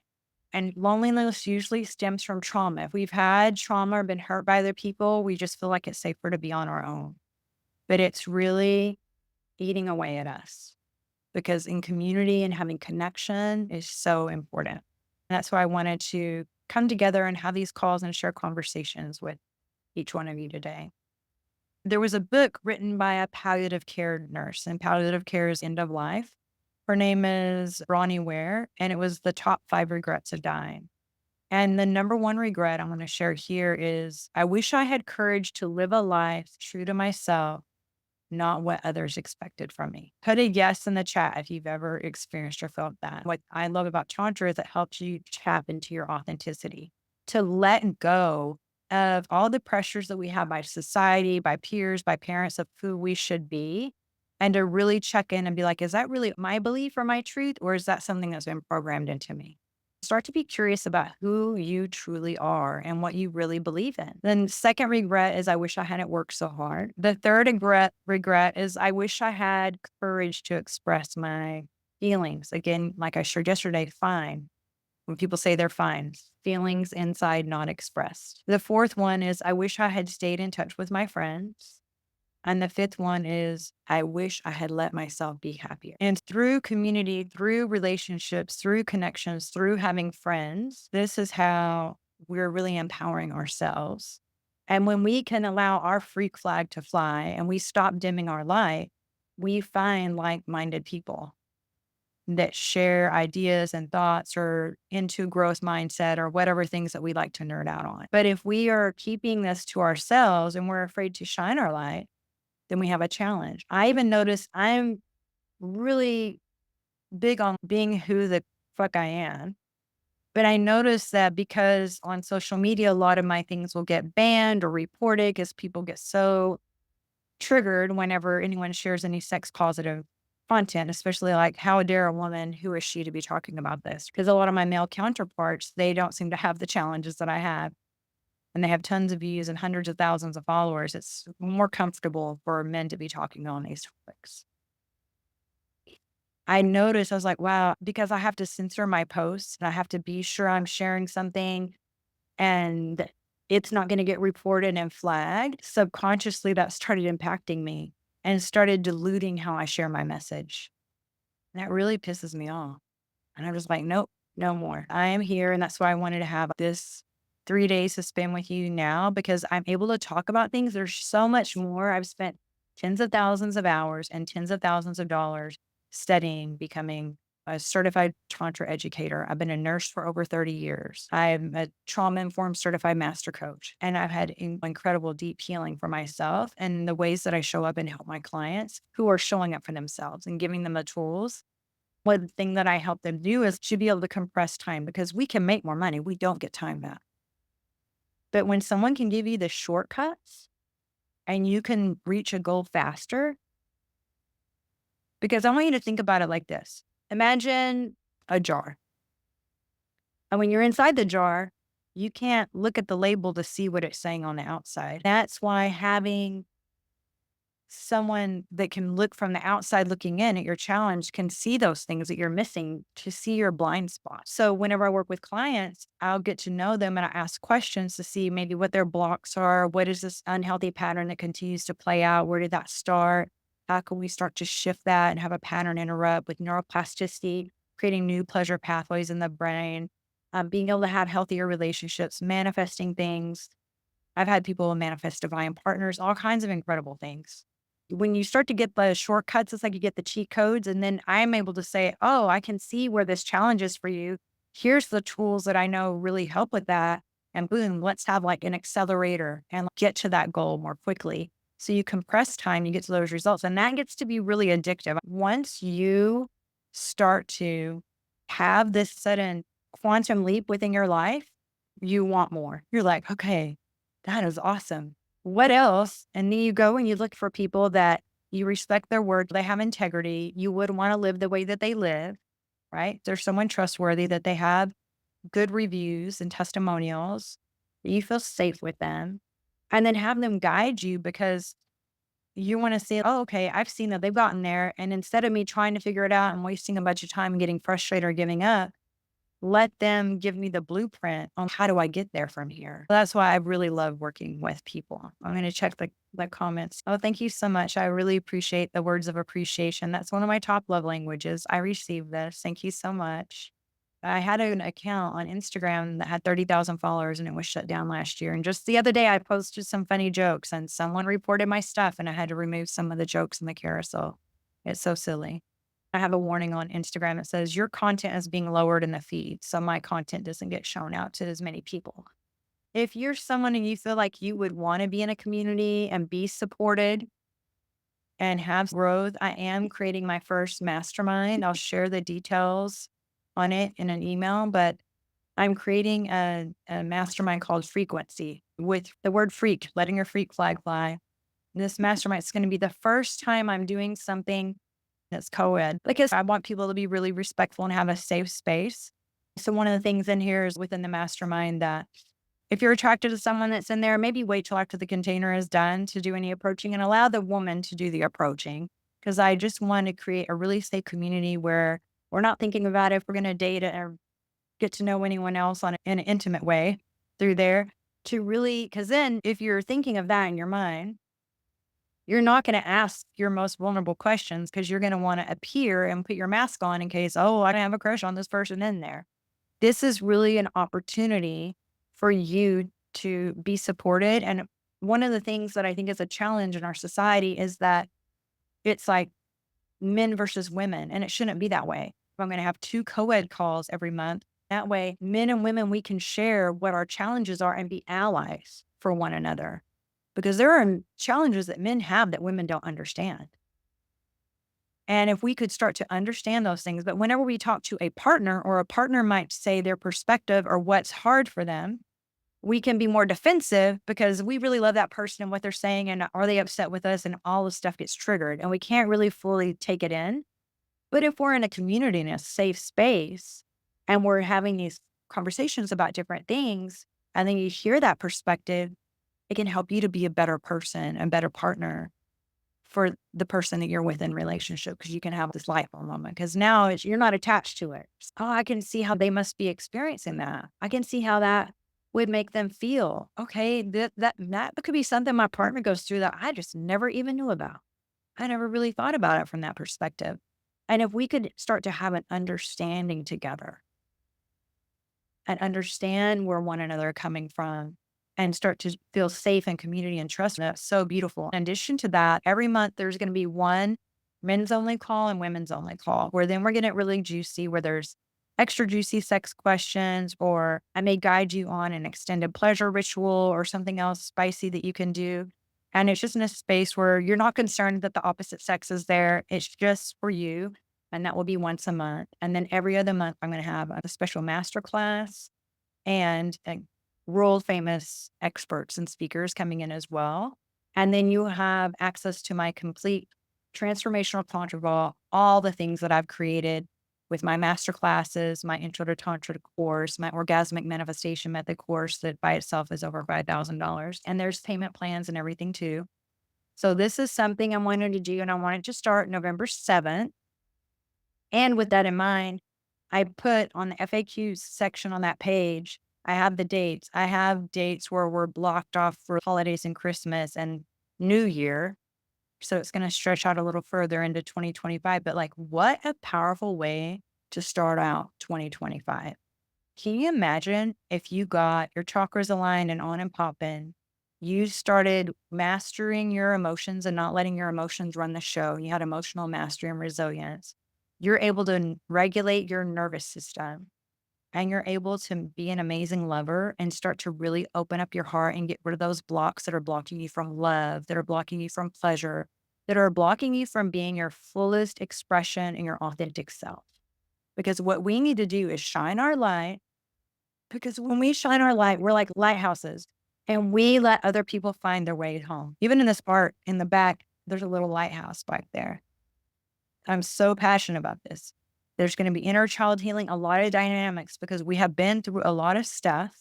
And loneliness usually stems from trauma. If we've had trauma or been hurt by other people, we just feel like it's safer to be on our own. But it's really eating away at us because in community and having connection is so important. And that's why I wanted to come together and have these calls and share conversations with each one of you today. There was a book written by a palliative care nurse, and palliative care is end of life. Her name is Ronnie Ware, and it was the top 5 regrets of dying. And the number one regret I'm going to share here is I wish I had courage to live a life true to myself, not what others expected from me. Put a yes in the chat if you've ever experienced or felt that. What I love about Tantra is it helps you tap into your authenticity, to let go of all the pressures that we have by society, by peers, by parents of who we should be, and to really check in and be like, is that really my belief or my truth, or is that something that's been programmed into me? Start to be curious about who you truly are and what you really believe in. Then second regret is I wish I hadn't worked so hard. The third regret is I wish I had courage to express my feelings. Again, like I shared yesterday, fine. When people say they're fine, feelings inside not expressed. The fourth one is I wish I had stayed in touch with my friends. And the fifth one is I wish I had let myself be happier. And through community, through relationships, through connections, through having friends, this is how we're really empowering ourselves. And when we can allow our freak flag to fly and we stop dimming our light, we find like-minded people that share ideas and thoughts or into growth mindset or whatever things that we like to nerd out on. But if we are keeping this to ourselves and we're afraid to shine our light, then we have a challenge. I even noticed I'm really big on being who the fuck I am. But I noticed that because on social media, a lot of my things will get banned or reported because people get so triggered whenever anyone shares any sex positive content, especially like, how dare a woman, who is she to be talking about this? Because a lot of my male counterparts, they don't seem to have the challenges that I have. And they have tons of views and hundreds of thousands of followers. It's more comfortable for men to be talking on these topics. I noticed, I was like, wow, because I have to censor my posts and I have to be sure I'm sharing something and it's not going to get reported and flagged. Subconsciously, that started impacting me and started diluting how I share my message. And that really pisses me off. And I'm just like, nope, no more. I am here. And that's why I wanted to have this 3 days to spend with you now, because I'm able to talk about things. There's so much more. I've spent tens of thousands of hours and tens of thousands of dollars studying, becoming a certified Tantra educator. I've been a nurse for over 30 years. I'm a trauma-informed certified master coach, and I've had incredible deep healing for myself and the ways that I show up and help my clients who are showing up for themselves and giving them the tools. One thing that I help them do is to be able to compress time, because we can make more money. We don't get time back. But when someone can give you the shortcuts and you can reach a goal faster. Because I want you to think about it like this. Imagine a jar. And when you're inside the jar, you can't look at the label to see what it's saying on the outside. That's why having someone that can look from the outside looking in at your challenge can see those things that you're missing, to see your blind spot. So whenever I work with clients, I'll get to know them and I ask questions to see maybe what their blocks are. What is this unhealthy pattern that continues to play out? Where did that start? How can we start to shift that and have a pattern interrupt with neuroplasticity, creating new pleasure pathways in the brain, being able to have healthier relationships, manifesting things. I've had people manifest divine partners, all kinds of incredible things. When you start to get the shortcuts, it's like you get the cheat codes. And then I'm able to say, oh, I can see where this challenge is for you. Here's the tools that I know really help with that. And boom, let's have like an accelerator and get to that goal more quickly. So you compress time, you get to those results. And that gets to be really addictive. Once you start to have this sudden quantum leap within your life, you want more. You're like, okay, that is awesome. What else? And then you go and you look for people that you respect their word, they have integrity. You would want to live the way that they live, right? There's someone trustworthy, that they have good reviews and testimonials, that you feel safe with them, and then have them guide you, because you want to say, oh, okay, I've seen that they've gotten there. And instead of me trying to figure it out and wasting a bunch of time and getting frustrated or giving up, let them give me the blueprint on how do I get there from here. That's why I really love working with people. I'm going to check the comments. Oh, thank you so much. I really appreciate the words of appreciation. That's one of my top love languages. I received this. Thank you so much. I had an account on Instagram that had 30,000 followers and it was shut down last year. And just the other day, I posted some funny jokes and someone reported my stuff and I had to remove some of the jokes in the carousel. It's so silly. I have a warning on Instagram that says your content is being lowered in the feed, so my content doesn't get shown out to as many people. If you're someone and you feel like you would want to be in a community and be supported and have growth, I am creating my first mastermind. I'll share the details on it in an email, but I'm creating a mastermind called Frequency, with the word freak, letting your freak flag fly. This mastermind is going to be the first time I'm doing something that's co-ed, because I want people to be really respectful and have a safe space. So one of the things in here is within the mastermind that if you're attracted to someone that's in there, maybe wait till after the container is done to do any approaching and allow the woman to do the approaching. Because I just want to create a really safe community where we're not thinking about if we're going to date or get to know anyone else in an intimate way through there, to really, because then if you're thinking of that in your mind, you're not going to ask your most vulnerable questions, because you're going to want to appear and put your mask on in case, oh, I don't have a crush on this person in there. This is really an opportunity for you to be supported. And one of the things that I think is a challenge in our society is that it's like men versus women, and it shouldn't be that way. I'm going to have 2 co-ed calls every month. That way, men and women, we can share what our challenges are and be allies for one another, because there are challenges that men have that women don't understand. And if we could start to understand those things, but whenever we talk to a partner, or a partner might say their perspective or what's hard for them, we can be more defensive because we really love that person and what they're saying. And are they upset with us? And all this stuff gets triggered and we can't really fully take it in. But if we're in a community, in a safe space, and we're having these conversations about different things, and then you hear that perspective, it can help you to be a better person and better partner for the person that you're with in relationship, because you can have this light bulb moment, because now you're not attached to it. Oh, I can see how they must be experiencing that. I can see how that would make them feel. Okay, that could be something my partner goes through that I just never even knew about. I never really thought about it from that perspective. And if we could start to have an understanding together and understand where one another are coming from, and start to feel safe and community and trust, that's so beautiful. In addition to that, every month there's going to be one men's only call and women's only call, where then we're getting really juicy, where there's extra juicy sex questions, or I may guide you on an extended pleasure ritual or something else spicy that you can do. And it's just in a space where you're not concerned that the opposite sex is there. It's just for you. And that will be once a month. And then every other month, I'm going to have a special master class and world famous experts and speakers coming in as well. And then you have access to my complete transformational Tantra Vault, all the things that I've created with my master classes, my Intro to Tantra course, my Orgasmic Manifestation Method course that by itself is over $5,000. And there's payment plans and everything too. So this is something I'm wanting to do, and I want it to start November 7th. And with that in mind, I put on the FAQs section on that page, I have the dates. I have dates where we're blocked off for holidays and Christmas and New Year. So it's going to stretch out a little further into 2025. But like, what a powerful way to start out 2025. Can you imagine if you got your chakras aligned and on and popping? You started mastering your emotions and not letting your emotions run the show. You had emotional mastery and resilience. You're able to regulate your nervous system, and you're able to be an amazing lover and start to really open up your heart and get rid of those blocks that are blocking you from love, that are blocking you from pleasure, that are blocking you from being your fullest expression and your authentic self. Because what we need to do is shine our light, because when we shine our light, we're like lighthouses, and we let other people find their way home. Even in this part in the back, there's a little lighthouse back there. I'm so passionate about this. There's going to be inner child healing, a lot of dynamics, because we have been through a lot of stuff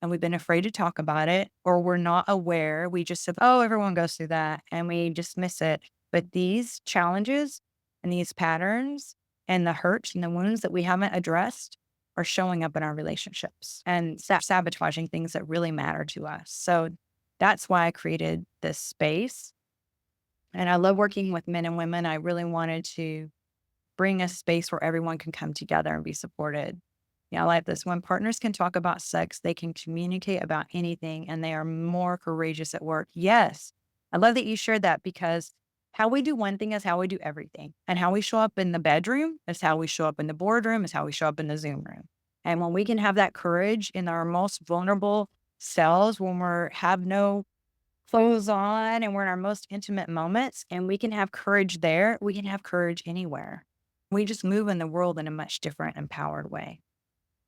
and we've been afraid to talk about it, or we're not aware. We just said, oh, everyone goes through that, and we dismiss it. But these challenges and these patterns and the hurts and the wounds that we haven't addressed are showing up in our relationships and sabotaging things that really matter to us. So that's why I created this space. And I love working with men and women. I really wanted to bring a space where everyone can come together and be supported. Yeah, I like this. When partners can talk about sex, they can communicate about anything, and they are more courageous at work. Yes. I love that you shared that, because how we do one thing is how we do everything. And how we show up in the bedroom is how we show up in the boardroom, is how we show up in the Zoom room. And when we can have that courage in our most vulnerable selves, when have no clothes on and we're in our most intimate moments, and we can have courage there, we can have courage anywhere. We just move in the world in a much different, empowered way.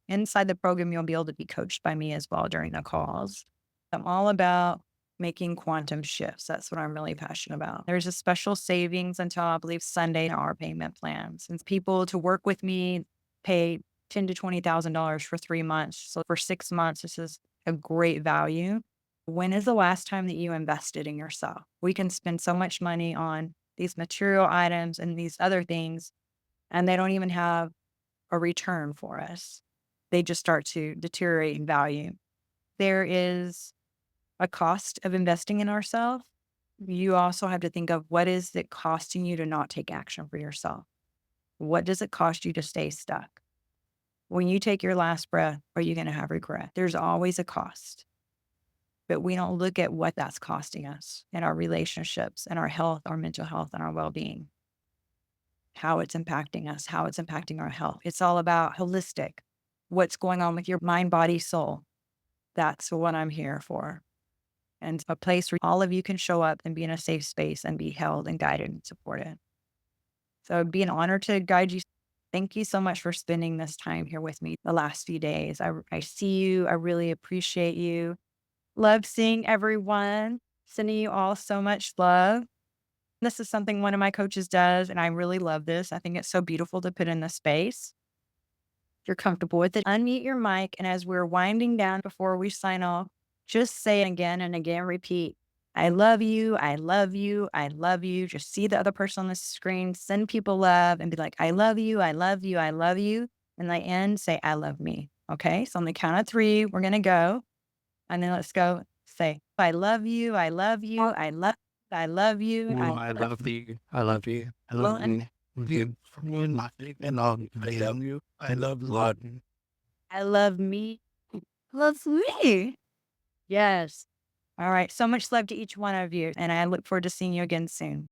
Inside the program, you'll be able to be coached by me as well during the calls. I'm all about making quantum shifts. That's what I'm really passionate about. There's a special savings until I believe Sunday in our payment plans. And people to work with me pay $10,000 to $20,000 for 3 months. So for 6 months, this is a great value. When is the last time that you invested in yourself? We can spend so much money on these material items and these other things, and they don't even have a return for us. They just start to deteriorate in value. There is a cost of investing in ourselves. You also have to think of, what is it costing you to not take action for yourself? What does it cost you to stay stuck? When you take your last breath, are you going to have regret? There's always a cost. But we don't look at what that's costing us in our relationships and our health, our mental health, and our well-being, how it's impacting us, how it's impacting our health. It's all about holistic, what's going on with your mind, body, soul. That's what I'm here for. And a place where all of you can show up and be in a safe space and be held and guided and supported. So it'd be an honor to guide you. Thank you so much for spending this time here with me the last few days. I see you. I really appreciate you. Love seeing everyone. Sending you all so much love. This is something one of my coaches does, and I really love this. I think it's so beautiful to put in the space. If you're comfortable with it, unmute your mic, and as we're winding down before we sign off, just say it again and again, repeat. I love you. I love you. I love you. Just see the other person on the screen, send people love, and be like, I love you. I love you. I love you. And the end, say, I love me. Okay. So on the count of 3, we're going to go. And then let's go say, I love you. I love you. I love you. Oh, I love you. I love you. I love you. You. And I love you. I love Lord. I love me. Love me. Yes. All right. So much love to each one of you. And I look forward to seeing you again soon.